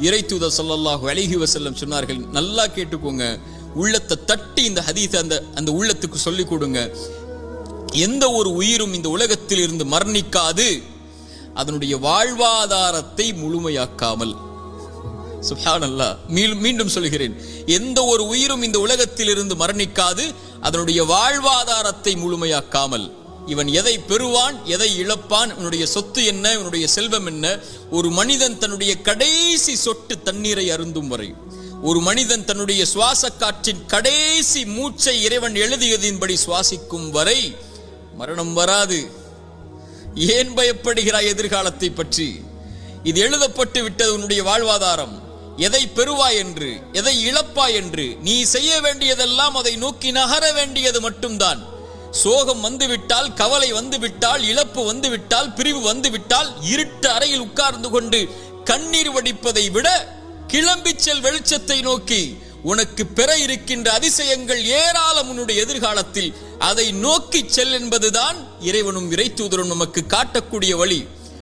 இறைத்தூதர் ஸல்லல்லாஹு அலைஹி வஸல்லம் சொன்னார்கள், நல்லா கேட்டுக்கோங்க, உள்ளத்தை தட்டி இந்த ஹதீஸ் அந்த உள்ளத்துக்கு சொல்லிக் கொடுங்க. எந்த ஒரு உயிரும் இந்த உலகத்தில் இருந்து மரணிக்காது அதனுடைய வாழ்வாதாரத்தை முழுமையாக்காமல். சுப்ஹானல்லாஹ், மீண்டும் சொல்கிறேன், எந்த ஒரு உயிரும் இந்த உலகத்தில் இருந்து மரணிக்காது அதனுடைய வாழ்வாதாரத்தை முழுமையாக்காமல். இவன் எதை பெறுவான், எதை இழப்பான், இவனுடைய சொத்து என்ன, இவனுடைய செல்வம் என்ன, ஒரு மனிதன் தன்னுடைய கடைசி சொட்டு தண்ணீரை அருந்தும் வரை, ஒரு மனிதன் தன்னுடைய சுவாச காற்றின் கடைசி மூச்சை இறைவன் எழுதியதின்படி சுவாசிக்கும் வரை மரணம் வராது. ஏன் பயப்படுகிறாய் எதிர்காலத்தை பற்றி? இது எழுதப்பட்டு விட்டது உன்னுடைய வாழ்வாதாரம். எதை பெறுவாய் என்று, எதை இழப்பாய் என்று, நீ செய்ய வேண்டியதெல்லாம் அதை நோக்கி நகர வேண்டியது மட்டும்தான். சோகம் வந்துவிட்டால், கவலை வந்துவிட்டால், இழப்பு வந்துவிட்டால், பிரிவு வந்துவிட்டால், இருட்டு அறையில் உட்கார்ந்து கொண்டு கண்ணீர் வடிப்பதை விட கிளம்பி செல் வெளிச்சத்தை நோக்கி. உனக்கு பெற இருக்கின்ற அதிசயங்கள் ஏராளம் உன்னுடைய எதிர்காலத்தில். அதை நோக்கி செல் என்பதுதான் இறைவனும் இறைத்தூதரும் நமக்கு காட்டக்கூடிய வழி.